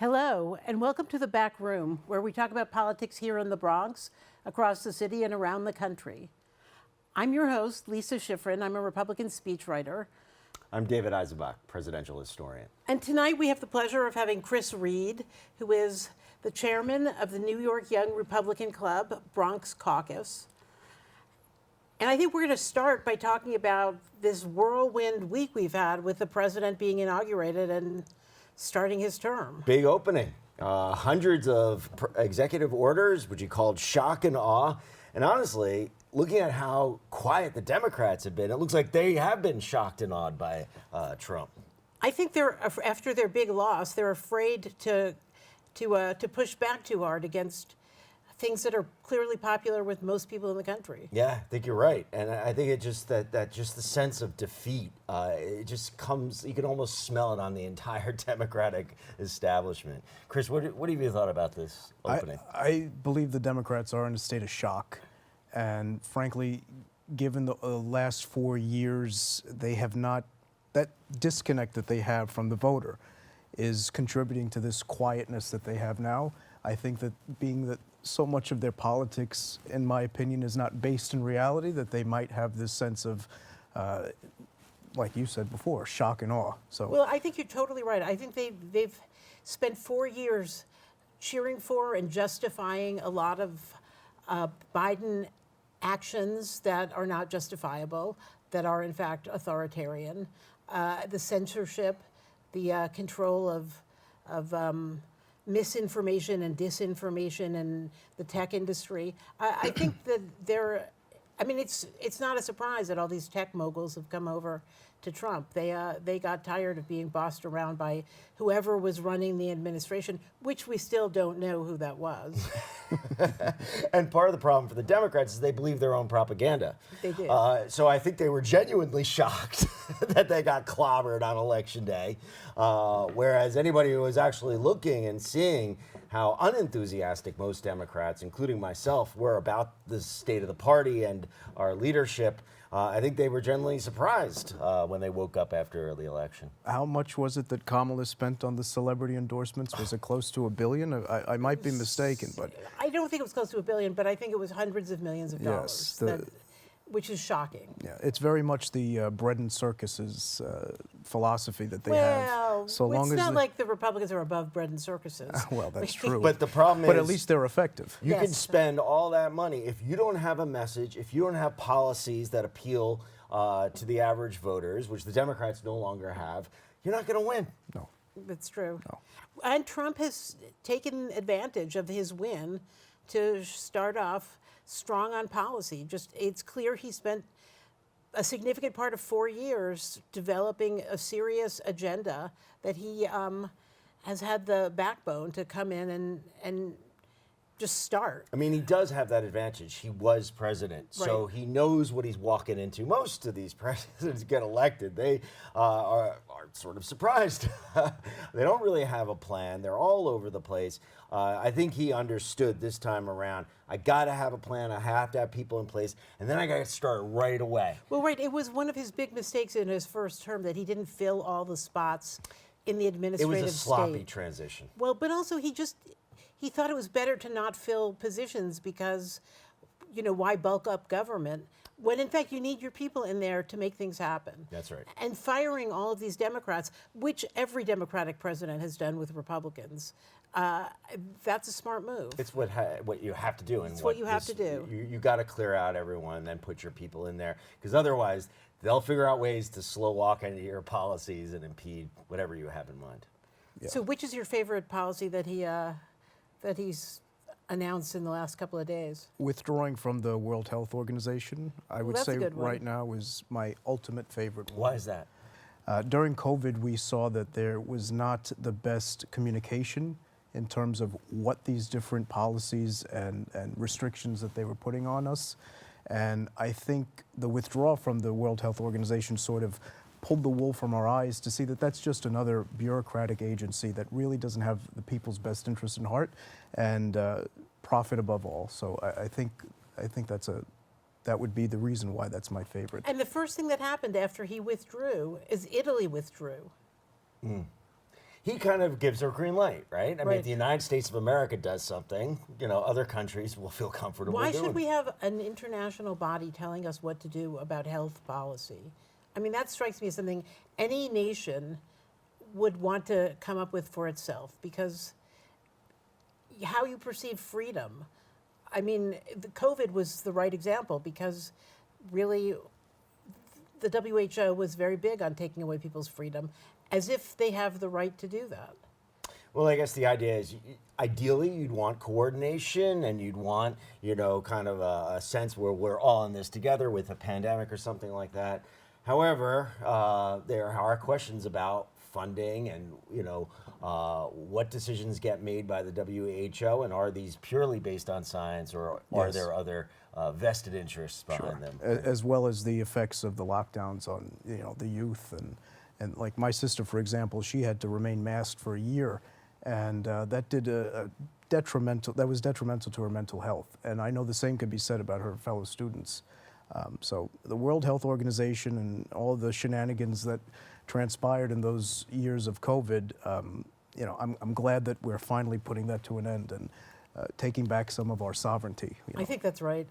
Hello, and welcome to the Back Room, where we talk about politics here in the Bronx, across the city, and around the country. I'm your host, Lisa Schiffren. I'm a Republican speechwriter. I'm David Eisenbach, presidential historian. And tonight we have the pleasure of having Chris Reid, who is the chairman of the New York Young Republican Club, Bronx Caucus. And I think we're going to start by talking about this whirlwind week we've had with the president being inaugurated and starting his term. Big opening. Hundreds of executive orders, which he called shock and awe. And honestly, looking at how quiet the Democrats have been, it looks like they have been shocked and awed by Trump. I think after their big loss, they're afraid to push back too hard against things that are clearly popular with most people in the country. Yeah, I think you're right, and I think it just that just the sense of defeat. It just comes. You can almost smell it on the entire Democratic establishment. Chris, what have you thought about this opening? I believe the Democrats are in a state of shock, and frankly, given the last 4 years, they have not. That disconnect that they have from the voter is contributing to this quietness that they have now. I think that being that so much of their politics, in my opinion, is not based in reality, that they might have this sense of, like you said before, shock and awe. So, well, I think you're totally right. I think they've spent 4 years cheering for and justifying a lot of Biden actions that are not justifiable, that are in fact authoritarian. The censorship, the control of misinformation and disinformation in the tech industry. I think that it's not a surprise that all these tech moguls have come over to Trump. They got tired of being bossed around by whoever was running the administration, which we still don't know who that was. And part of the problem for the Democrats is they believe their own propaganda. They do. So I think they were genuinely shocked that they got clobbered on Election Day, whereas anybody who was actually looking and seeing how unenthusiastic most Democrats, including myself, were about the state of the party and our leadership, I think they were genuinely surprised when they woke up after the election. how much was it that Kamala spent on the celebrity endorsements? Was it close to $1 billion? I might be mistaken, but I don't think it was close to $1 billion, but I think it was hundreds of millions of dollars. Yes, which is shocking. yeah, it's very much the bread and circuses philosophy that they Well, have. So long it's as not like the Republicans are above bread and circuses. well, that's true. But the problem is, but at least they're effective. you can Yes. spend all that money if you don't have a message, if you don't have policies that appeal to the average voters, which the Democrats no longer have, you're not going to win. No. That's true. No. And Trump has taken advantage of his win to start off strong on policy. It's clear he spent a significant part of 4 years developing a serious agenda that he has had the backbone to come in and just start. I mean, he does have that advantage. He was president, so Right. he knows what he's walking into. Most of these presidents get elected. They are sort of surprised. They don't really have a plan. They're all over the place. I think he understood this time around, I got to have a plan. I have to have people in place, and then I got to start right away. Well, right. It was one of his big mistakes in his first term that he didn't fill all the spots in the It administrative was a sloppy state. transition. Well, but also he thought it was better to not fill positions because, why bulk up government when in fact you need your people in there to make things happen. That's right. And firing all of these Democrats, which every Democratic president has done with Republicans, that's a smart move. It's what you have to do. And It's what you have to do. You got to clear out everyone and then put your people in there, because otherwise they'll figure out ways to slow walk into your policies and impede whatever you have in mind. Yeah. So which is your favorite policy that he's announced in the last couple of days? Withdrawing from the World Health Organization, I would that's a say good one. right now is my ultimate favorite one. Why is that? During COVID, we saw that there was not the best communication in terms of what these different policies and restrictions that they were putting on us. And I think the withdrawal from the World Health Organization sort of pulled the wool from our eyes to see that that's just another bureaucratic agency that really doesn't have the people's best interest in heart and profit above all. So I think that would be the reason why that's my favorite. And the first thing that happened after he withdrew is Italy withdrew. he kind of gives her green light, right? I mean, Right. if the United States of America does something, other countries will feel comfortable Why doing should we it. have an international body telling us what to do about health policy? I mean, that strikes me as something any nation would want to come up with for itself, because how you perceive freedom. I mean, the COVID was the right example, because really the WHO was very big on taking away people's freedom, as if they have the right to do that. Well, I guess the idea is, ideally, you'd want coordination, and you'd want, kind of a sense where we're all in this together with a pandemic or something like that. However, there are questions about funding and, what decisions get made by the WHO, and are these purely based on science, or are Yes. there other vested interests behind them? As well as the effects of the lockdowns on the youth, and like my sister, for example, she had to remain masked for a year, and that was detrimental to her mental health. And I know the same could be said about her fellow students. So the World Health Organization and all the shenanigans that transpired in those years of COVID, I'm glad that we're finally putting that to an end and taking back some of our sovereignty. I think that's right.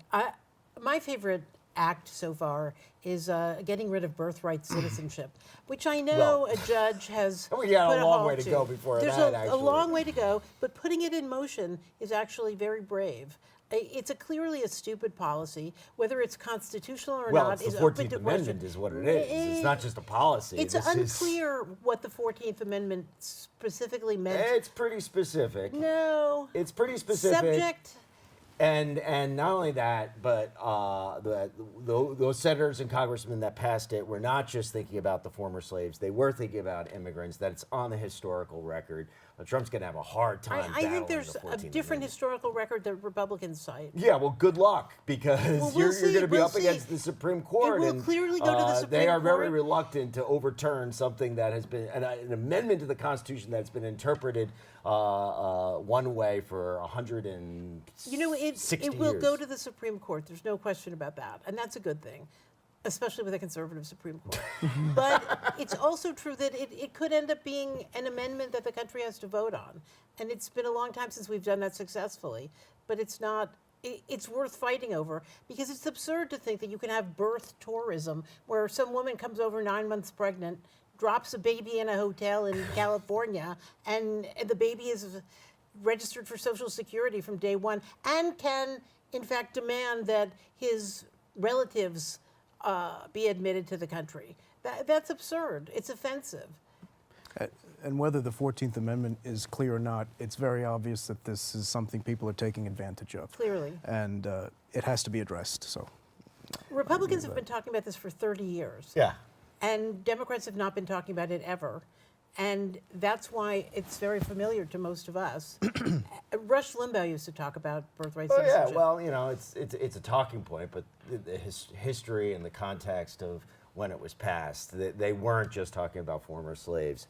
My favorite act so far is getting rid of birthright citizenship, which I know a judge has We got put a long halt way to go before There's that, a actually. long way to go, but putting it in motion is actually very brave. It's clearly a stupid policy. Whether it's constitutional or Well, not it's the is open 14th to Amendment question. is what it is. It's not just a policy. It's This is- unclear what the 14th Amendment specifically meant. It's pretty specific. No. It's pretty specific. Subject. And not only that, but those senators and congressmen that passed it were not just thinking about the former slaves. They were thinking about immigrants, that it's on the historical record. Trump's going to have a hard time I think battling there's the a 14th different Amendment. historical record that Republicans cite. Yeah, well, good luck, because Well, you're see, going to be we'll up see. against the Supreme Court. will and, clearly go to the They Supreme are very Court. reluctant to overturn something that has been an amendment to the Constitution that's been interpreted one way for 160 It will years. go to the Supreme Court. There's no question about that. And that's a good thing, especially with a conservative Supreme Court. But it's also true that it could end up being an amendment that the country has to vote on. And it's been a long time since we've done that successfully. But it's not, it's worth fighting over, because it's absurd to think that you can have birth tourism where some woman comes over 9 months pregnant, drops a baby in a hotel in California, and the baby is registered for Social Security from day one, and can, in fact, demand that his relatives be admitted to the country. That's absurd. It's offensive. And whether the 14th Amendment is clear or not, it's very obvious that this is something people are taking advantage of. Clearly. And it has to be addressed. So Republicans have been talking about this for 30 years. Yeah. And Democrats have not been talking about it ever. And that's why it's very familiar to most of us. Rush Limbaugh used to talk about birthright Oh citizenship. yeah, well, it's a talking point, but the history and the context of when it was passed, they weren't just talking about former slaves.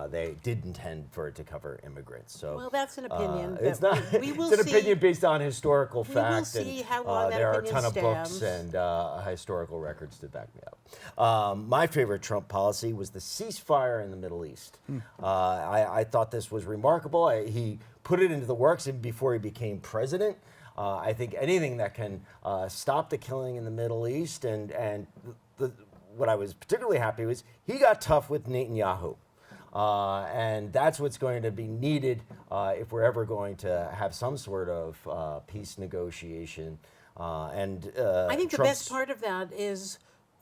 They did intend for it to cover immigrants. So Well, that's an opinion. it's that not. we will it's an see. opinion based on historical We will fact, see and how long that there are a opinion ton of books stands. and historical records to back me up. My favorite Trump policy was the ceasefire in the Middle East. I thought this was remarkable. He put it into the works even before he became president. I think anything that can stop the killing in the Middle East, and what I was particularly happy was he got tough with Netanyahu. And that's what's going to be needed if we're ever going to have some sort of peace negotiation. I think the best part of that is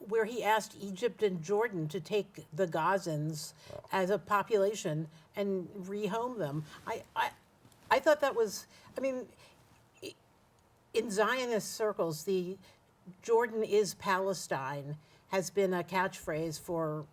where he asked Egypt and Jordan to take the Gazans as a population and rehome them. I thought that was, I mean, in Zionist circles, the Jordan is Palestine has been a catchphrase for,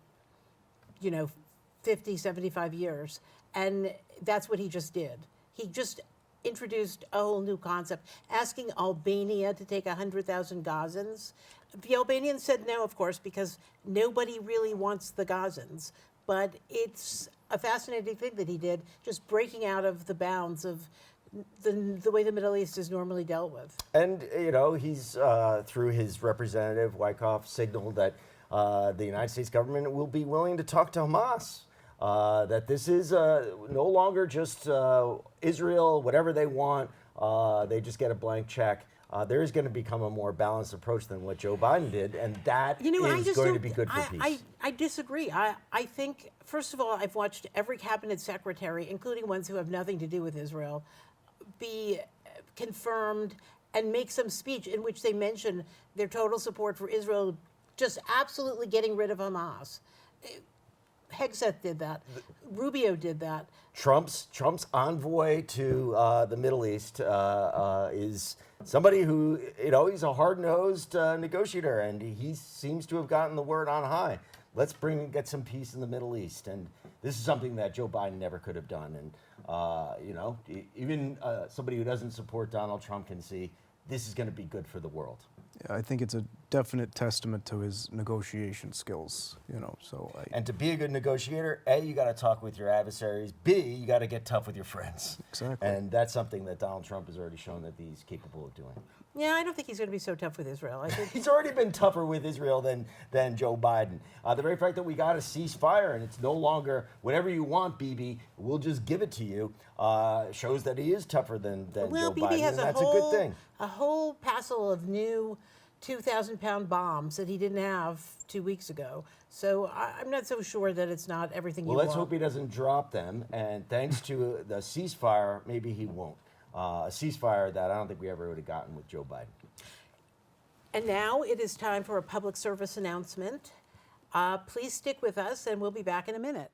50, 75 years. And that's what he just did. He just introduced a whole new concept, asking Albania to take 100,000 Gazans. The Albanians said no, of course, because nobody really wants the Gazans. But it's a fascinating thing that he did, just breaking out of the bounds of the way the Middle East is normally dealt with. And, he's, through his representative, Wyckoff, signaled that the United States government will be willing to talk to Hamas that this is no longer just Israel, whatever they want, they just get a blank check. There is going to become a more balanced approach than what Joe Biden did, and that is going to be good for peace. I disagree. I think, first of all, I've watched every cabinet secretary, including ones who have nothing to do with Israel, be confirmed and make some speech in which they mention their total support for Israel, just absolutely getting rid of Hamas. Hegseth did that. Rubio did that. Trump's envoy to the Middle East is somebody who, he's a hard-nosed negotiator, and he seems to have gotten the word on high. Let's get some peace in the Middle East, and this is something that Joe Biden never could have done. And even somebody who doesn't support Donald Trump can see this is going to be good for the world. Yeah, I think it's a definite testament to his negotiation skills, And to be a good negotiator, A, you got to talk with your adversaries. B, you got to get tough with your friends. Exactly. And that's something that Donald Trump has already shown that he's capable of doing. Yeah, I don't think he's going to be so tough with Israel. I think he's already been tougher with Israel than Joe Biden. The very fact that we got a ceasefire and it's no longer whatever you want, Bibi, we'll just give it to you, shows that he is tougher than Joe Bibi Biden, has and that's a good thing. A whole passel of new 2,000-pound bombs that he didn't have 2 weeks ago. So I'm not so sure that it's not everything you want. Well, let's hope he doesn't drop them. And thanks to the ceasefire, maybe he won't. A ceasefire that I don't think we ever would have gotten with Joe Biden. And now it is time for a public service announcement. Please stick with us, and we'll be back in a minute.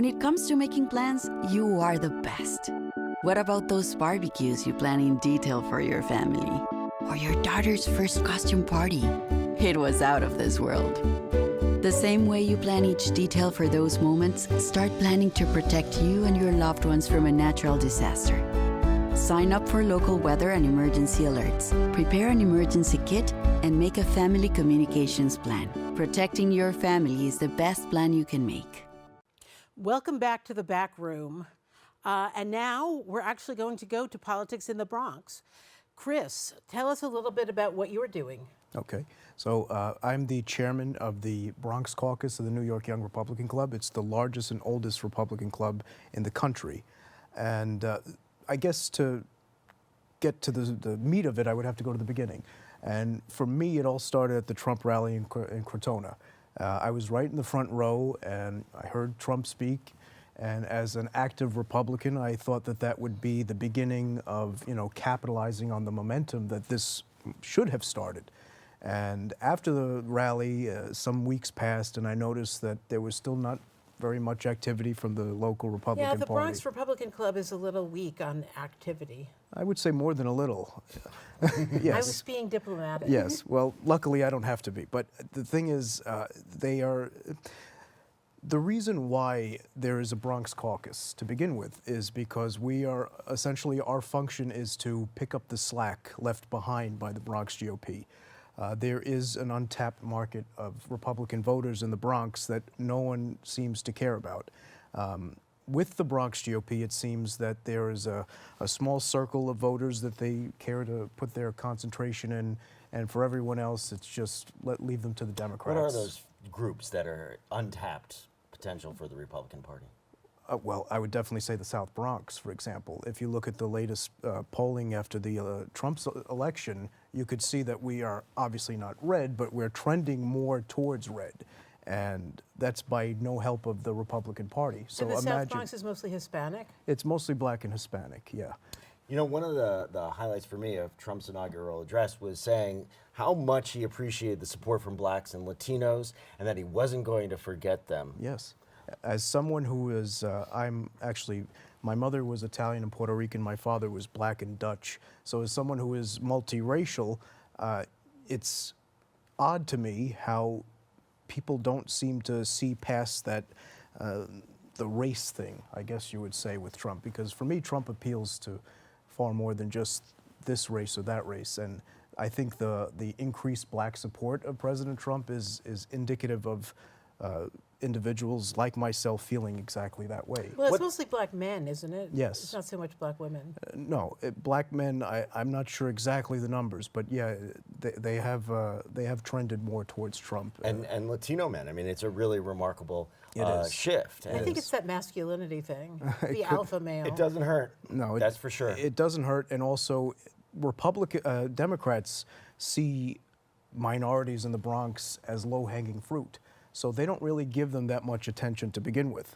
When it comes to making plans, you are the best. What about those barbecues you plan in detail for your family? Or your daughter's first costume party? It was out of this world. The same way you plan each detail for those moments, start planning to protect you and your loved ones from a natural disaster. Sign up for local weather and emergency alerts. Prepare an emergency kit and make a family communications plan. Protecting your family is the best plan you can make. Welcome back to the back room. And now we're actually going to go to politics in the Bronx. Chris, tell us a little bit about what you're doing. Okay, so I'm the chairman of the Bronx Caucus of the New York Young Republican Club. It's the largest and oldest Republican club in the country. And I guess to get to the meat of it, I would have to go to the beginning. And for me, it all started at the Trump rally in Crotona. I was right in the front row, and I heard Trump speak. And as an active Republican, I thought that that would be the beginning of, capitalizing on the momentum that this should have started. And after the rally, some weeks passed, and I noticed that there was still not very much activity from the local Republican Party. Yeah, the Bronx Republican Club is a little weak on activity. I would say more than a little. Yes. I was being diplomatic. Yes. Well, luckily I don't have to be. But the thing is, the reason why there is a Bronx caucus to begin with is because we are essentially, our function is to pick up the slack left behind by the Bronx GOP. There is an untapped market of Republican voters in the Bronx that no one seems to care about. With the Bronx GOP, it seems that there is a small circle of voters that they care to put their concentration in, and for everyone else, it's just leave them to the Democrats. What are those groups that are untapped potential for the Republican Party? Well, I would definitely say the South Bronx, for example. If you look at the latest polling after the Trump's election, you could see that we are obviously not red, but we're trending more towards red. And that's by no help of the Republican Party. So And the South imagine, Bronx is mostly Hispanic? it's mostly black and Hispanic, yeah. You know, one of the highlights for me of Trump's inaugural address was saying how much he appreciated the support from blacks and Latinos and that he wasn't going to forget them. Yes. As someone who is, my mother was Italian and Puerto Rican, my father was black and Dutch. So as someone who is multiracial, it's odd to me how people don't seem to see past that, the race thing, I guess you would say, with Trump. Because for me, Trump appeals to far more than just this race or that race. And I think the increased black support of President Trump is indicative of individuals like myself feeling exactly that way. Well, it's mostly black men, isn't it? Yes. It's not so much black women. No, black men, I'm not sure exactly the numbers, but yeah, they have trended more towards Trump. And Latino men. I mean, it's a really remarkable It is. shift. I think it's that masculinity thing, the alpha male. It doesn't hurt. No, that's for sure. It doesn't hurt, and also Democrats see minorities in the Bronx as low-hanging fruit, so they don't really give them that much attention to begin with.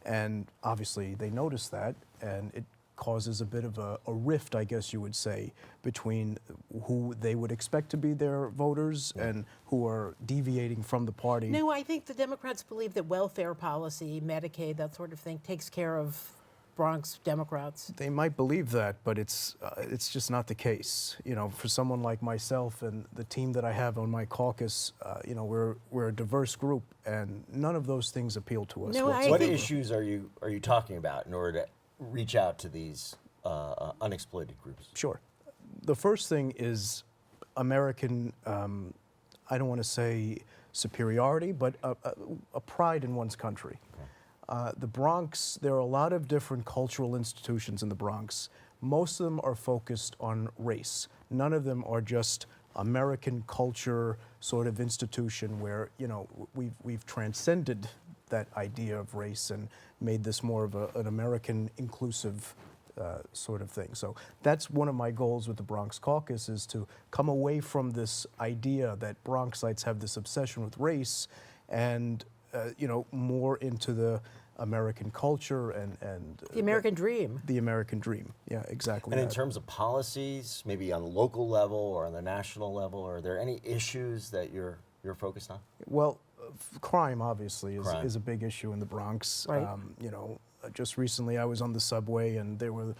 And obviously they notice that, and it causes a bit of a rift, I guess you would say, between who they would expect to be their voters and who are deviating from the party. No, I think the Democrats believe that welfare policy, Medicaid, that sort of thing, takes care of Bronx Democrats. They might believe that, but it's just not the case. You know, for someone like myself and the team that I have on my caucus, you know, we're a diverse group, and none of those things appeal to us. No, What issues are you talking about in order to reach out to these unexploited groups? Sure. The first thing is American, I don't want to say superiority, but a pride in one's country. The Bronx, there are a lot of different cultural institutions in the Bronx. Most of them are focused on race. None of them are just American culture sort of institution where, you know, we've transcended that idea of race and made this more of an American inclusive sort of thing. So that's one of my goals with the Bronx Caucus, is to come away from this idea that Bronxites have this obsession with race and you know, more into the American culture and The American dream. The American dream, yeah, exactly. And in that. terms of policies, maybe on the local level or on the national level, are there any issues that you're focused on? Well, crime obviously Crime. is a big issue in the Bronx. Right. You know, just recently I was on the subway and there were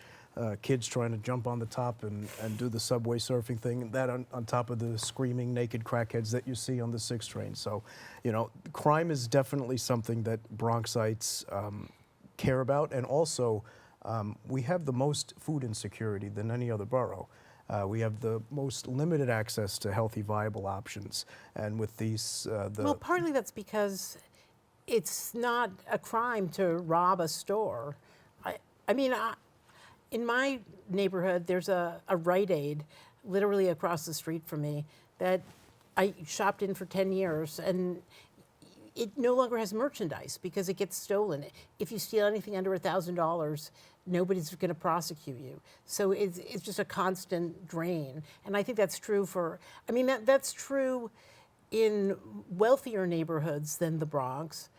kids trying to jump on the top and do the subway surfing thing, that on top of the screaming naked crackheads that you see on the 6 train. So, you know, crime is definitely something that Bronxites care about. And also, we have the most food insecurity than any other borough. We have the most limited access to healthy, viable options. And with these, Well, partly that's because it's not a crime to rob a store. I mean, in my neighborhood, there's a Rite Aid literally across the street from me that I shopped in for 10 years, and it no longer has merchandise because it gets stolen. If you steal anything under $1,000, nobody's going to prosecute you. So it's just a constant drain. And I think that's true for, I mean, that's true in wealthier neighborhoods than the Bronx,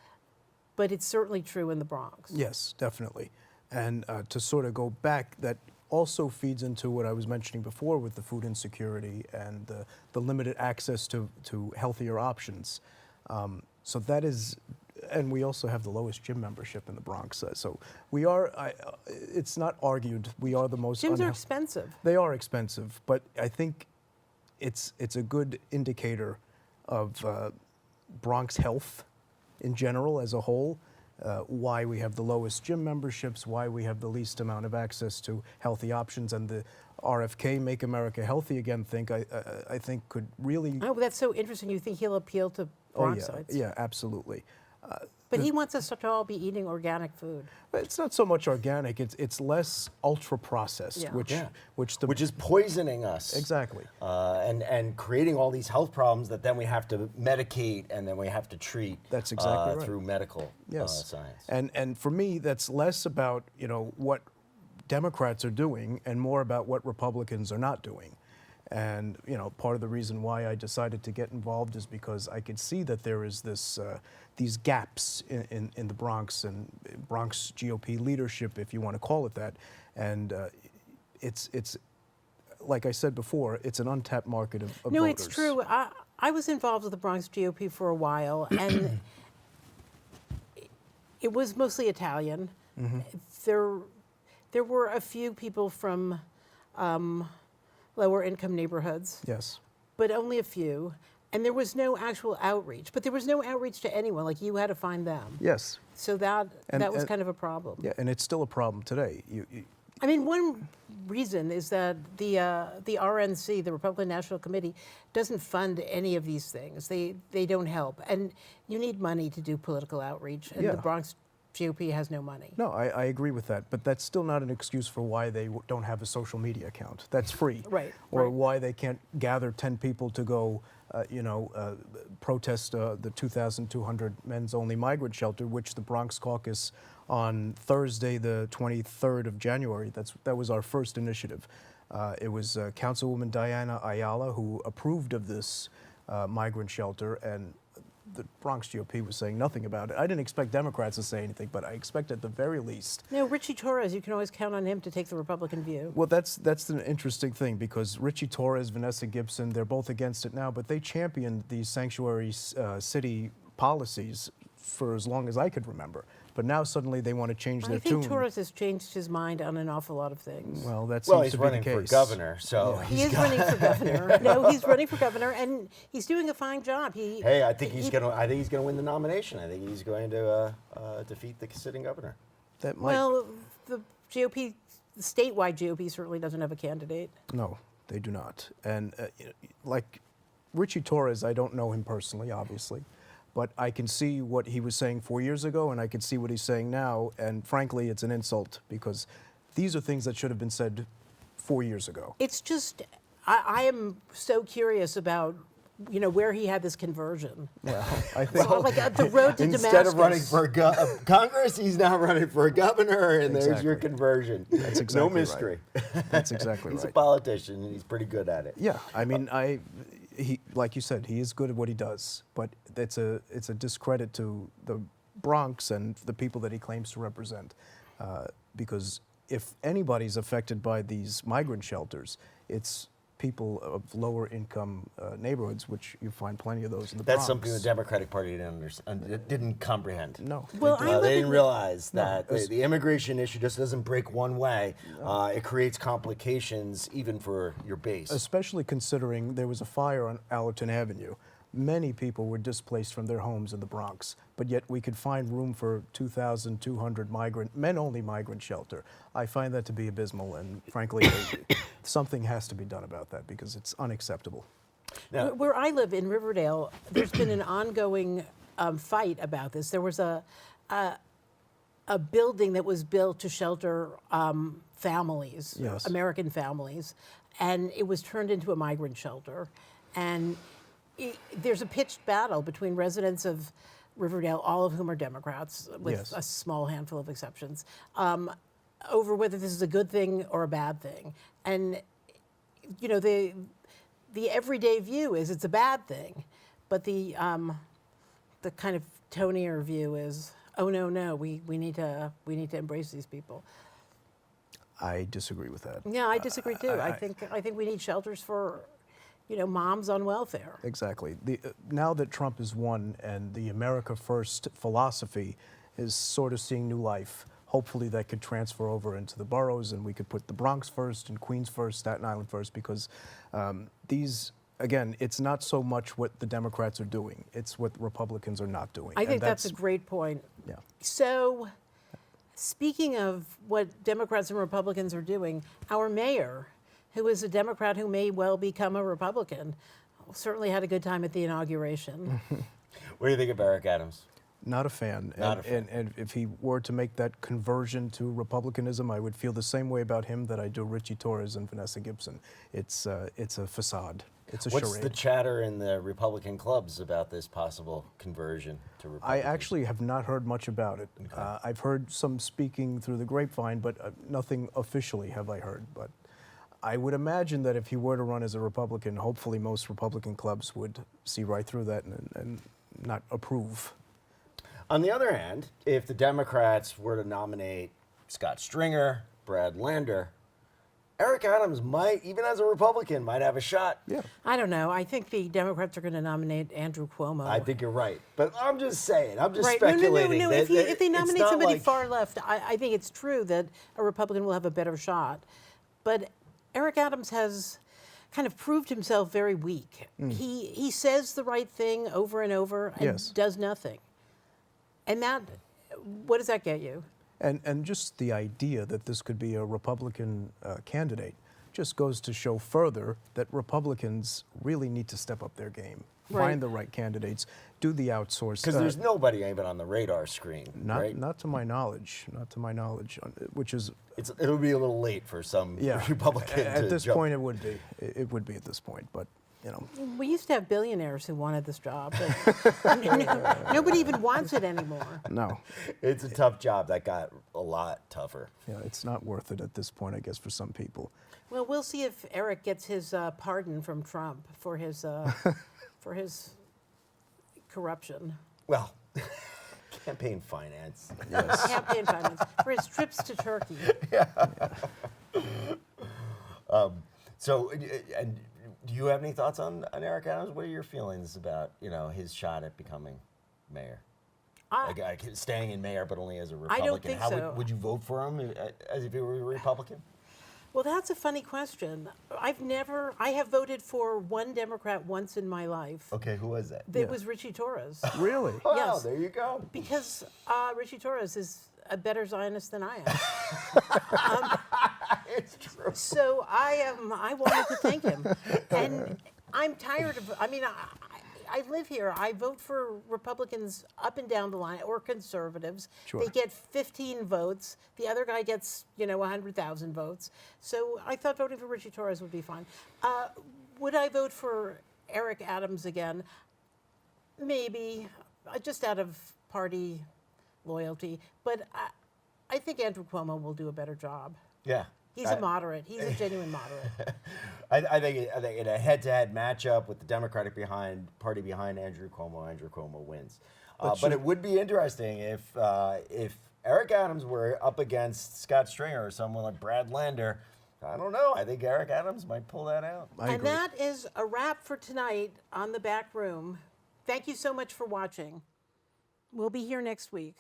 but it's certainly true in the Bronx. yes, definitely. And to sort of go back, that also feeds into what I was mentioning before with the food insecurity and the limited access to healthier options. So that is, and we also have the lowest gym membership in the Bronx. So we are, it's not argued, we are the most Gyms are expensive. They are expensive, but I think it's a good indicator of Bronx health in general as a whole. Why we have the lowest gym memberships, why we have the least amount of access to healthy options, and the RFK, Make America Healthy Again I think could really... Oh, that's so interesting. You think he'll appeal to Bronxites? Yeah, absolutely. But he wants us to all be eating organic food. But it's not so much organic. It's less ultra processed, Yeah. which is poisoning us. exactly. And creating all these health problems that then we have to medicate and then we have to treat. That's exactly right. Through medical Yes. science. And for me, that's less about what Democrats are doing and more about what Republicans are not doing. And part of the reason why I decided to get involved is because I could see that there is these gaps in the Bronx and Bronx GOP leadership, if you want to call it that. And it's like I said before, it's an untapped market of No, voters. it's true. I was involved with the Bronx GOP for a while, and it was mostly Italian. Mm-hmm. There were a few people from lower income neighborhoods, Yes. but only a few. And there was no actual outreach. But there was no outreach to anyone. Like, you had to find them. Yes. So that was And- kind of a problem. Yeah, and it's still a problem today. I mean, one reason is that the RNC, the Republican National Committee, doesn't fund any of these things. They don't help. And you need money to do political outreach. And Yeah. the Bronx GOP has no money. No, I agree with that, but that's still not an excuse for why they don't have a social media account. That's free. Right, Or right. why they can't gather 10 people to go, protest the 2,200 men's-only migrant shelter, which the Bronx Caucus on Thursday, the 23rd of January, that was our first initiative. It was Councilwoman Diana Ayala who approved of this migrant shelter, and the Bronx GOP was saying nothing about it. I didn't expect Democrats to say anything, but I expect at the very least. No, Richie Torres, you can always count on him to take the Republican view. Well, that's an interesting thing because Richie Torres, Vanessa Gibson, they're both against it now, but they championed these sanctuary city policies for as long as I could remember. But now suddenly they want to change their I think tune. Torres has changed his mind on an awful lot of things. Well, that Well, seems he's to be running the for case. governor, so He is running for governor. No, he's running for governor, and he's doing a fine job. Hey, I think he's gonna win the nomination. I think he's going to defeat the sitting governor. That might. Well, the GOP, the statewide GOP certainly doesn't have a candidate. No, they do not. And like Richie Torres, I don't know him personally, obviously, but I can see what he was saying 4 years ago, and I can see what he's saying now. And frankly, it's an insult because these are things that should have been said 4 years ago. It's just, I am so curious about, where he had this conversion. Well, I think. Like the road to Instead of running Damascus. for Congress, he's now running for governor, and there's your Exactly. conversion. That's exactly no right. mystery. That's exactly He's a right. politician, and he's pretty good at it. Yeah, I mean, he, like you said, he is good at what he does, but it's a discredit to the Bronx and the people that he claims to represent, because if anybody's affected by these migrant shelters, it's people of lower income neighborhoods, which you find plenty of those in the That's Bronx. something the Democratic Party didn't comprehend. No. Well, I live They didn't in- realize that it's- the immigration issue just doesn't break one way. It creates complications even for your base. Especially considering there was a fire on Allerton Avenue. Many people were displaced from their homes in the Bronx, but yet we could find room for 2,200 men-only migrant shelter. I find that to be abysmal, and frankly, something has to be done about that because it's unacceptable. Now, Where I live in Riverdale, there's been an ongoing fight about this. There was a building that was built to shelter families, Yes. American families, and it was turned into a migrant shelter. And there's a pitched battle between residents of Riverdale, all of whom are Democrats, with Yes. a small handful of exceptions, over whether this is a good thing or a bad thing. And the everyday view is it's a bad thing, but the kind of tonier view is, oh no, we need to embrace these people. I disagree with that. Yeah, I disagree too. I think we need shelters for, moms on welfare. Exactly. Now that Trump has won and the America First philosophy is sort of seeing new life, hopefully that could transfer over into the boroughs and we could put the Bronx first and Queens first, Staten Island first, because these, again, it's not so much what the Democrats are doing, it's what the Republicans are not doing. I And think that's a great point. Yeah. So, speaking of what Democrats and Republicans are doing, our mayor, who is a Democrat who may well become a Republican, certainly had a good time at the inauguration. what do you think of Eric Adams? Not a fan. Not a fan. And if he were to make that conversion to Republicanism, I would feel the same way about him that I do Richie Torres and Vanessa Gibson. It's a facade. It's a What's charade. the chatter in the Republican clubs about this possible conversion to I Republicanism? actually have not heard much about it. I've heard some speaking through the grapevine, but nothing officially have I heard. But I would imagine that if he were to run as a Republican, hopefully most Republican clubs would see right through that and not approve. On the other hand, if the Democrats were to nominate Scott Stringer, Brad Lander, Eric Adams might, even as a Republican, might have a shot. Yeah. I don't know. I think the Democrats are going to nominate Andrew Cuomo. I think you're right. But I'm just saying, I'm just Right. speculating. No. that If they it's nominate not somebody like- far left, I think it's true that a Republican will have a better shot. But Eric Adams has kind of proved himself very weak. He says the right thing over and over and Yes. does nothing. And that, what does that get you? And just the idea that this could be a Republican candidate just goes to show further that Republicans really need to step up their game, Right. find the right candidates, do the outsource. Because there's nobody even on the radar screen, not right? not to my knowledge, which is It'll be a little late for some Republican at to this jump. point it would be. It would be at this point, but you know. We used to have billionaires who wanted this job, but nobody even wants it anymore. No. It's a tough job that got a lot tougher. Yeah, it's not worth it at this point, I guess, for some people. Well, we'll see if Eric gets his pardon from Trump for his corruption. Well, campaign finance. Campaign finance for his trips to Turkey. So, and do you have any thoughts on Eric Adams? What are your feelings about, his shot at becoming mayor? Like staying in mayor, but only as a Republican. I don't think How so. would you vote for him as if he were a Republican? Well, that's a funny question. I have voted for one Democrat once in my life. Okay, who was that? It was Richie Torres. Really? Wow, Yes. there you go. Because Richie Torres is a better Zionist than I am. It's true. So I wanted to thank him. And I'm tired of, I live here. I vote for Republicans up and down the line or conservatives. Sure. They get 15 votes. The other guy gets, 100,000 votes. So I thought voting for Richie Torres would be fine. Would I vote for Eric Adams again? Maybe, just out of party loyalty. But I think Andrew Cuomo will do a better job. Yeah. He's a moderate. He's a genuine moderate. I think in a head-to-head matchup with the Democratic Party behind Andrew Cuomo wins. But it would be interesting if Eric Adams were up against Scott Stringer or someone like Brad Lander. I don't know. I think Eric Adams might pull that out. I And agree. that is a wrap for tonight on The Back Room. Thank you so much for watching. We'll be here next week.